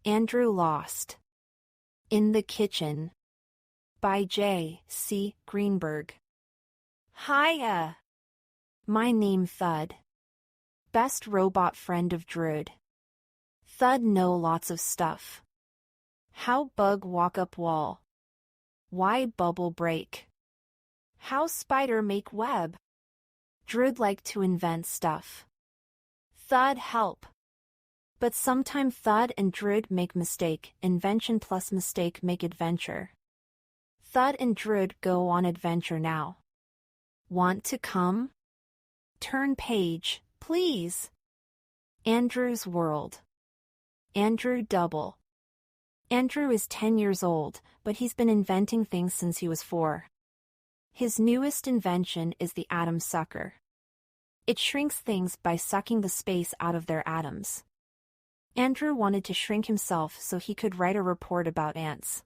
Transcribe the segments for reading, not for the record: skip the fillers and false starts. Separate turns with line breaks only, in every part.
Andrew Lost. In the Kitchen. By J.C. Greenburg. Hiya! My name Thud. Best robot friend of Druid. Thud know lots of stuff. How bug walk up wall. Why bubble break. How spider make web. Druid like to invent stuff. Thud help. But sometime Thud and Druid make mistake, invention plus mistake make adventure. Thud and Druid go on adventure now. Want to come? Turn page, please. Andrew's World. Andrew Double. Andrew is 10 years old, but he's been inventing things since he was 4. His newest invention is the atom sucker. It shrinks things by sucking the space out of their atoms. Andrew wanted to shrink himself so he could write a report about ants.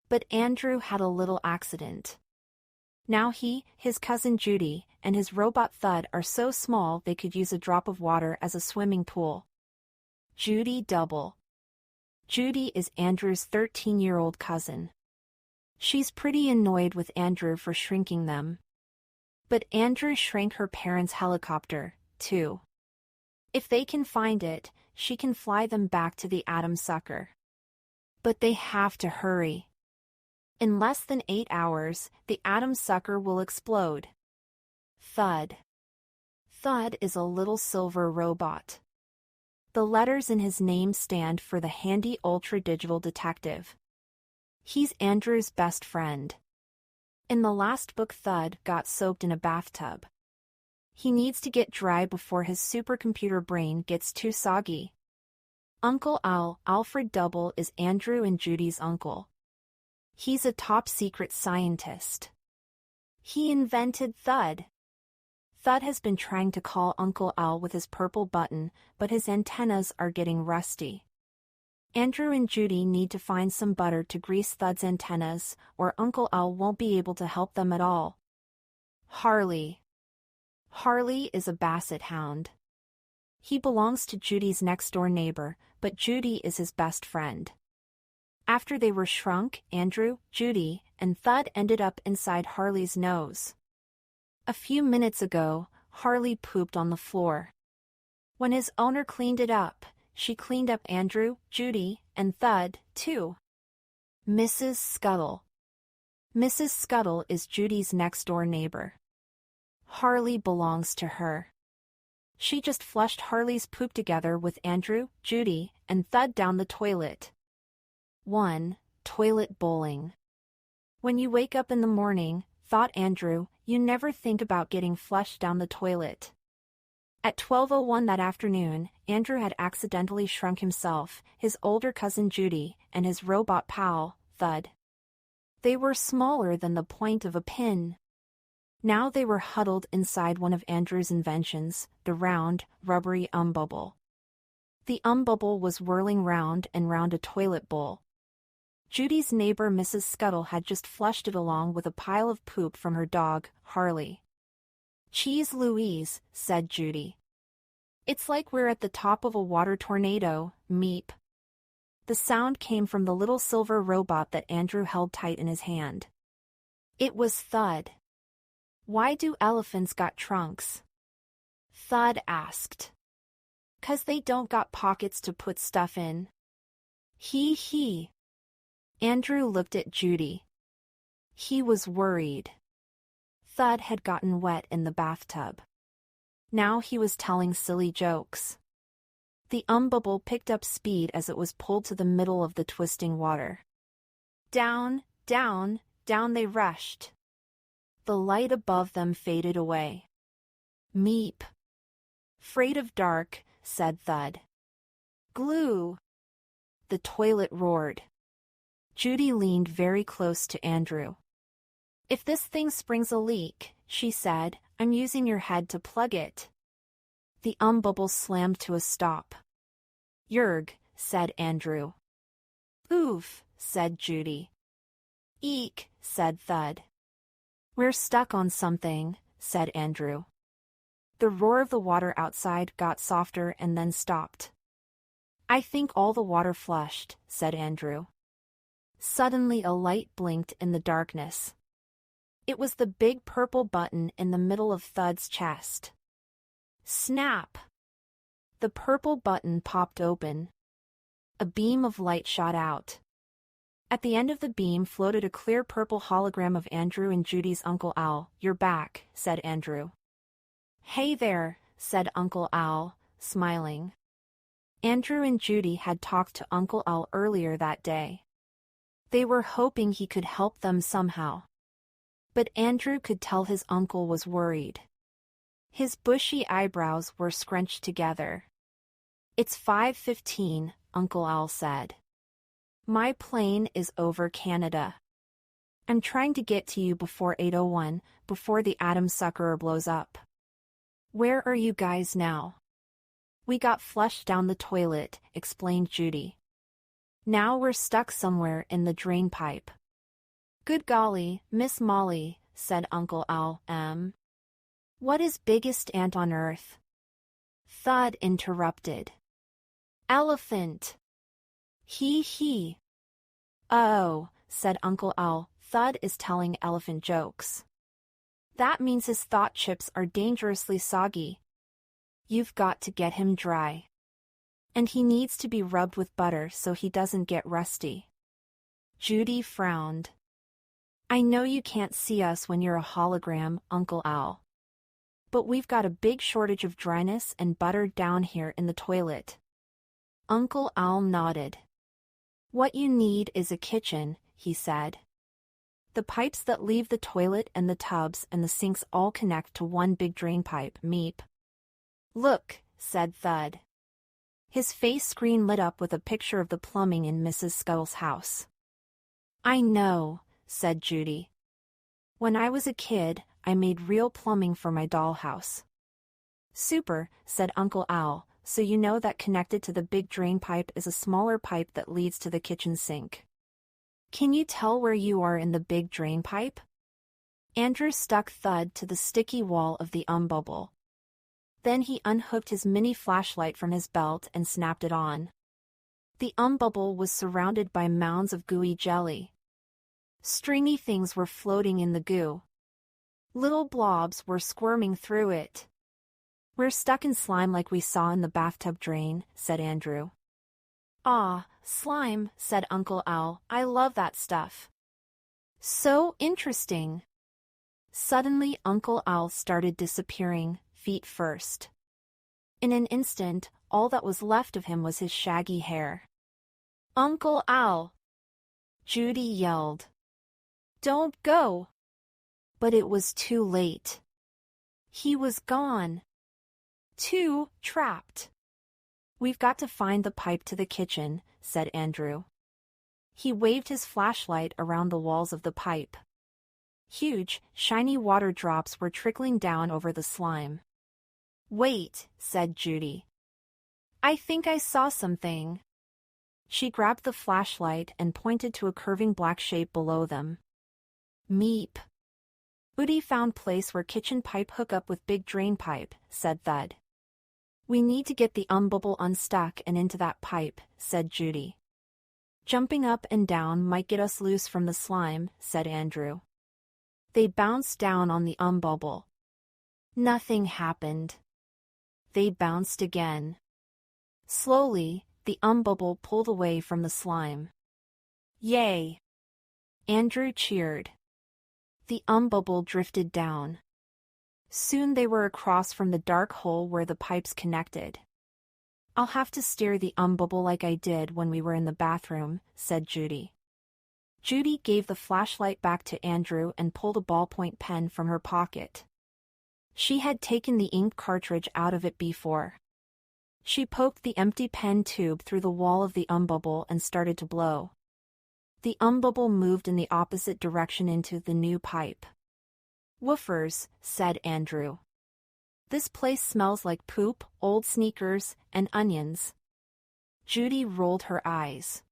But Andrew had a little accident. Now he, his cousin Judy, and his robot Thud are so small they could use a drop of water as a swimming pool. Judy Double. Judy is Andrew's 13-year-old cousin. She's pretty annoyed with Andrew for shrinking them. But Andrew shrank her parents' helicopter, too. If they can find it, she can fly them back to the atom sucker. But they have to hurry. In less than 8 hours, the atom sucker will explode. Thud. Thud is a little silver robot. The letters in his name stand for the handy ultra-digital detective. He's Andrew's best friend. In the last book Thud got soaked in a bathtub. He needs to get dry before his supercomputer brain gets too soggy. Uncle Al, Alfred Double, is Andrew and Judy's uncle. He's a top-secret scientist. He invented Thud. Thud has been trying to call Uncle Al with his purple button, but his antennas are getting rusty. Andrew and Judy need to find some butter to grease Thud's antennas, or Uncle Al won't be able to help them at all. Harley. Harley is a basset hound. He belongs to Judy's next-door neighbor, but Judy is his best friend. After they were shrunk, Andrew, Judy, and Thud ended up inside Harley's nose. A few minutes ago, Harley pooped on the floor. When his owner cleaned it up, she cleaned up Andrew, Judy, and Thud, too. Mrs. Scuttle. Mrs. Scuttle is Judy's next-door neighbor. Harley belongs to her. She just flushed Harley's poop together with Andrew, Judy, and Thud down the toilet. 1. Toilet bowling. When you wake up in the morning, thought Andrew, you never think about getting flushed down the toilet. At 12:01 that afternoon, Andrew had accidentally shrunk himself, his older cousin Judy, and his robot pal, Thud. They were smaller than the point of a pin. Now they were huddled inside one of Andrew's inventions, the round, rubbery bubble. The bubble was whirling round and round a toilet bowl. Judy's neighbor Mrs. Scuttle had just flushed it along with a pile of poop from her dog, Harley. "Cheese Louise," said Judy. "It's like we're at the top of a water tornado, meep." The sound came from the little silver robot that Andrew held tight in his hand. It was Thud. "Why do elephants got trunks?" Thud asked. "'Cause they don't got pockets to put stuff in." He. Andrew looked at Judy. He was worried. Thud had gotten wet in the bathtub. Now he was telling silly jokes. The bubble picked up speed as it was pulled to the middle of the twisting water. Down, down, down they rushed. The light above them faded away. "Meep." "'Fraid of dark," said Thud. "Glue." The toilet roared. Judy leaned very close to Andrew. "If this thing springs a leak," she said, "I'm using your head to plug it." The bubble slammed to a stop. "Yerg," said Andrew. "Oof," said Judy. "Eek," said Thud. "We're stuck on something," said Andrew. The roar of the water outside got softer and then stopped. I think all the water flushed, said Andrew. Suddenly a light blinked in the darkness. It was the big purple button in the middle of Thud's chest. Snap! The purple button popped open. A beam of light shot out. At the end of the beam floated a clear purple hologram of Andrew and Judy's Uncle Al. You're back, said Andrew. Hey there, said Uncle Al, smiling. Andrew and Judy had talked to Uncle Al earlier that day. They were hoping he could help them somehow. But Andrew could tell his uncle was worried. His bushy eyebrows were scrunched together. It's 5:15, Uncle Al said. My plane is over Canada. I'm trying to get to you before 8:01, before the atom sucker blows up. Where are you guys now? We got flushed down the toilet, explained Judy. Now we're stuck somewhere in the drain pipe. Good golly, Miss Molly, said Uncle Al. What is biggest ant on earth? Thud interrupted. Elephant. He. Oh, said Uncle Al, Thud is telling elephant jokes. That means his thought chips are dangerously soggy. You've got to get him dry. And he needs to be rubbed with butter so he doesn't get rusty. Judy frowned. I know you can't see us when you're a hologram, Uncle Al. But we've got a big shortage of dryness and butter down here in the toilet. Uncle Al nodded. What you need is a kitchen, he said. The pipes that leave the toilet and the tubs and the sinks all connect to one big drain pipe, meep. Look, said Thud. His face screen lit up with a picture of the plumbing in Mrs. Scull's house. I know, said Judy. When I was a kid, I made real plumbing for my dollhouse. Super, said Uncle Al, so you know that connected to the big drain pipe is a smaller pipe that leads to the kitchen sink. Can you tell where you are in the big drain pipe? Andrew stuck Thud to the sticky wall of the bubble. Then he unhooked his mini flashlight from his belt and snapped it on. The bubble was surrounded by mounds of gooey jelly. Stringy things were floating in the goo. Little blobs were squirming through it. We're stuck in slime like we saw in the bathtub drain, said Andrew. Ah, slime, said Uncle Al. I love that stuff. So interesting. Suddenly Uncle Al started disappearing, feet first. In an instant, all that was left of him was his shaggy hair. Uncle Al! Judy yelled. Don't go! But it was too late. He was gone. Too trapped. We've got to find the pipe to the kitchen, said Andrew. He waved his flashlight around the walls of the pipe. Huge, shiny water drops were trickling down over the slime. Wait, said Judy. I think I saw something. She grabbed the flashlight and pointed to a curving black shape below them. Meep. Udi found place where kitchen pipe hook up with big drain pipe, said Thud. We need to get the bubble unstuck and into that pipe, said Judy. Jumping up and down might get us loose from the slime, said Andrew. They bounced down on the bubble. Nothing happened. They bounced again. Slowly, the bubble pulled away from the slime. Yay! Andrew cheered. The bubble drifted down. Soon they were across from the dark hole where the pipes connected. I'll have to steer the bubble like I did when we were in the bathroom, said Judy. Judy gave the flashlight back to Andrew and pulled a ballpoint pen from her pocket. She had taken the ink cartridge out of it before. She poked the empty pen tube through the wall of the bubble and started to blow. The bubble moved in the opposite direction into the new pipe. Woofers, said Andrew. This place smells like poop, old sneakers, and onions. Judy rolled her eyes.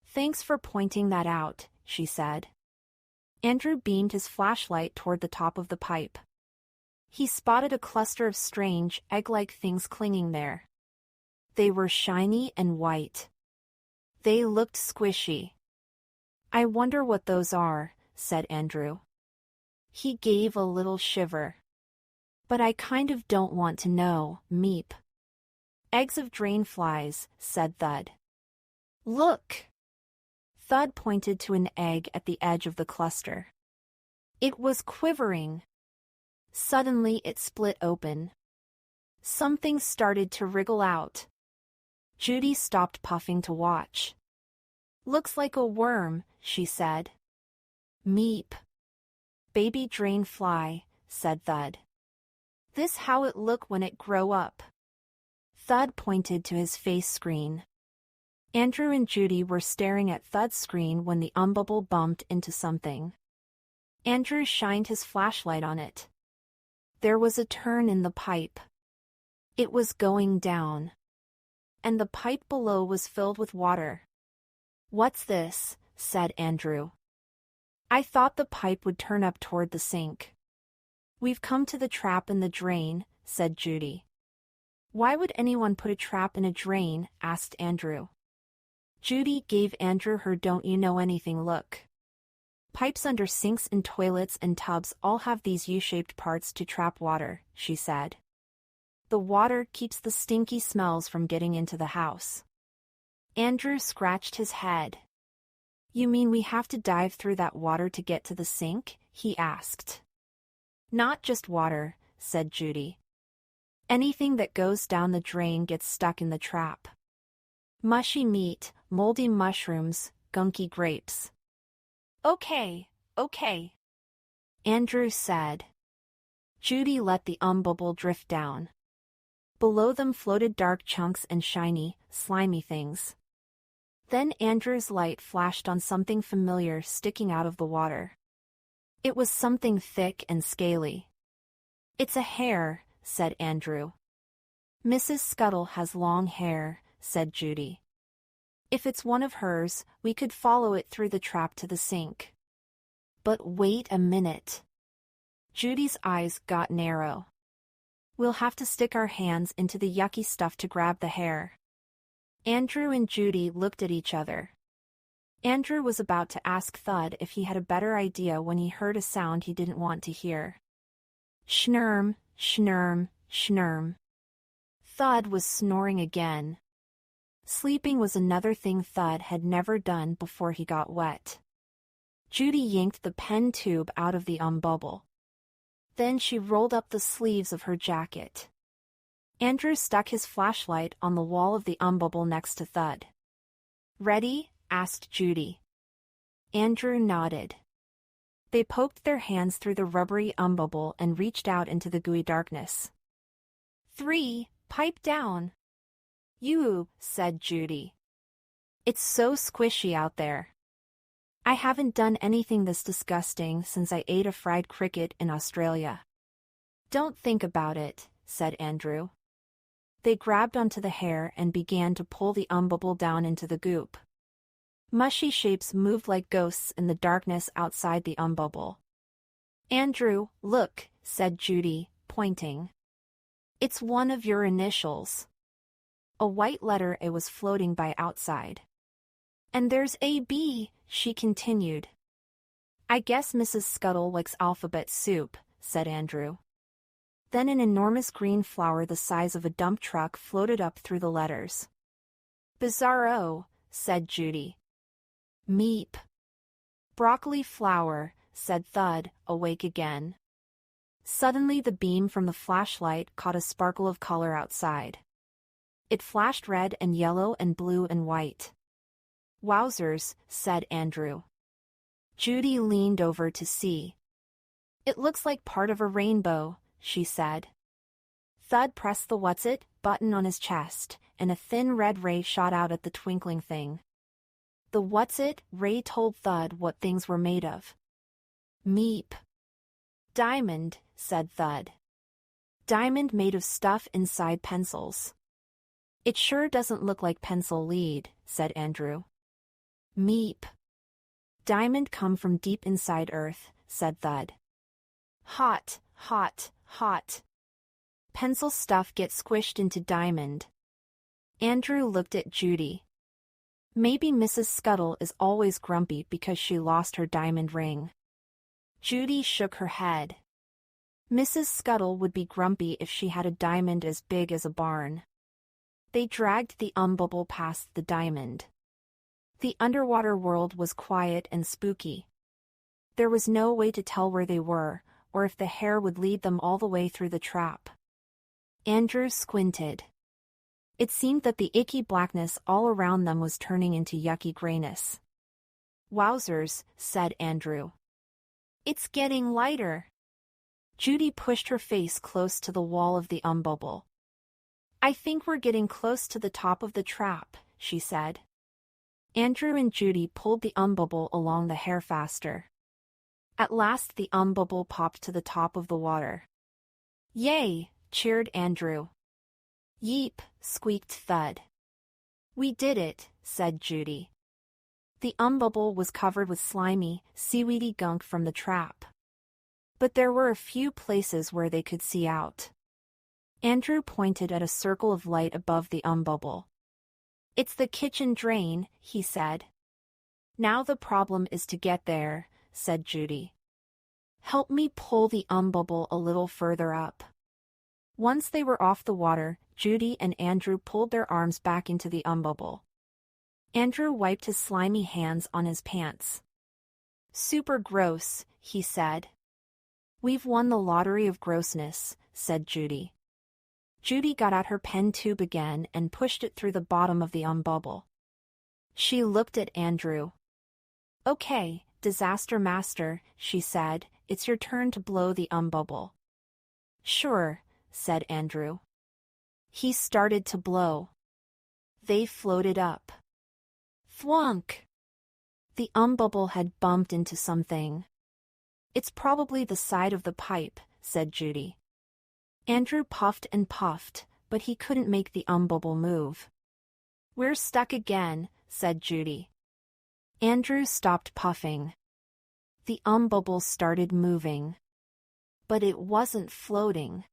Thanks for pointing that out, she said. Andrew beamed his flashlight toward the top of the pipe. He spotted a cluster of strange, egg-like things clinging there. They were shiny and white. They looked squishy. I wonder what those are, said Andrew. He gave a little shiver. But I kind of don't want to know, meep. Eggs of drainflies, said Thud. Look! Thud pointed to an egg at the edge of the cluster. It was quivering. Suddenly it split open. Something started to wriggle out. Judy stopped puffing to watch. Looks like a worm, she said. Meep. Baby drainfly, said Thud. This how it look when it grow up. Thud pointed to his face screen. Andrew and Judy were staring at Thud's screen when the umbubble bumped into something. Andrew shined his flashlight on it. There was a turn in the pipe. It was going down. And the pipe below was filled with water. What's this? Said Andrew. I thought the pipe would turn up toward the sink. We've come to the trap in the drain, said Judy. Why would anyone put a trap in a drain? Asked Andrew. Judy gave Andrew her don't you know anything look. Pipes under sinks and toilets and tubs all have these U-shaped parts to trap water, she said. The water keeps the stinky smells from getting into the house. Andrew scratched his head. You mean we have to dive through that water to get to the sink? He asked. Not just water, said Judy. Anything that goes down the drain gets stuck in the trap. Mushy meat, moldy mushrooms, gunky grapes. Okay. Andrew said. Judy let the umbubble drift down. Below them floated dark chunks and shiny, slimy things. Then Andrew's light flashed on something familiar sticking out of the water. It was something thick and scaly. It's a hare, said Andrew. Mrs. Scuttle has long hair, said Judy. If it's one of hers, we could follow it through the trap to the sink. But wait a minute. Judy's eyes got narrow. We'll have to stick our hands into the yucky stuff to grab the hare. Andrew and Judy looked at each other. Andrew was about to ask Thud if he had a better idea when he heard a sound he didn't want to hear. Schnurm, schnurm, schnurm. Thud was snoring again. Sleeping was another thing Thud had never done before he got wet. Judy yanked the pen tube out of the umbubble. Then she rolled up the sleeves of her jacket. Andrew stuck his flashlight on the wall of the umbubble next to Thud. Ready? Asked Judy. Andrew nodded. They poked their hands through the rubbery umbubble and reached out into the gooey darkness. 3, pipe down. You, said Judy. It's so squishy out there. I haven't done anything this disgusting since I ate a fried cricket in Australia. Don't think about it, said Andrew. They grabbed onto the hare and began to pull the umbubble down into the goop. Mushy shapes moved like ghosts in the darkness outside the umbubble. Andrew, look, said Judy, pointing. It's one of your initials. A white letter A was floating by outside. And there's A-B, she continued. I guess Mrs. Scuttle likes alphabet soup, said Andrew. Then an enormous green flower the size of a dump truck floated up through the letters. Bizarro, said Judy. Meep. Broccoli flower, said Thud, awake again. Suddenly the beam from the flashlight caught a sparkle of color outside. It flashed red and yellow and blue and white. Wowzers, said Andrew. Judy leaned over to see. It looks like part of a rainbow, she said. Thud pressed the what's-it button on his chest, and a thin red ray shot out at the twinkling thing. The what's-it ray told Thud what things were made of. Meep. Diamond, said Thud. Diamond made of stuff inside pencils. It sure doesn't look like pencil lead, said Andrew. Meep. Diamond come from deep inside Earth, said Thud. Hot, hot, hot. Pencil stuff gets squished into diamond. Andrew looked at Judy. Maybe Mrs. Scuttle is always grumpy because she lost her diamond ring. Judy shook her head. Mrs. Scuttle would be grumpy if she had a diamond as big as a barn. They dragged the bubble past the diamond. The underwater world was quiet and spooky. There was no way to tell where they were, or if the hair would lead them all the way through the trap. Andrew squinted. It seemed that the icky blackness all around them was turning into yucky grayness. Wowzers, said Andrew. It's getting lighter. Judy pushed her face close to the wall of the bubble. I think we're getting close to the top of the trap, she said. Andrew and Judy pulled the bubble along the hair faster. At last the bubble popped to the top of the water. Yay, cheered Andrew. Yeep, squeaked Thud. We did it, said Judy. The bubble was covered with slimy, seaweedy gunk from the trap. But there were a few places where they could see out. Andrew pointed at a circle of light above the bubble. It's the kitchen drain, he said. Now the problem is to get there, said Judy. Help me pull the bubble a little further up. Once they were off the water, Judy and Andrew pulled their arms back into the bubble. Andrew wiped his slimy hands on his pants. Super gross, he said. We've won the lottery of grossness, said Judy. Judy got out her pen tube again and pushed it through the bottom of the bubble. She looked at Andrew. Okay, Disaster Master, she said, it's your turn to blow the bubble. Sure, said Andrew. He started to blow. They floated up. Thwunk! The bubble had bumped into something. It's probably the side of the pipe, said Judy. Andrew puffed and puffed, but he couldn't make the bubble move. We're stuck again, said Judy. Andrew stopped puffing. The bubble started moving. But it wasn't floating.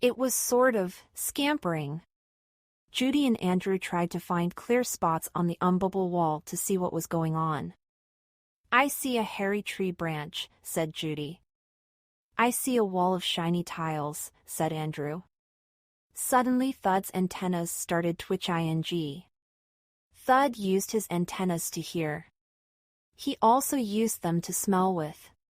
It was sort of scampering. Judy and Andrew tried to find clear spots on the bubble wall to see what was going on. I see a hairy tree branch, said Judy. I see a wall of shiny tiles, said Andrew. Suddenly Thud's antennas started twitch-ing. Thud used his antennas to hear. He also used them to smell with.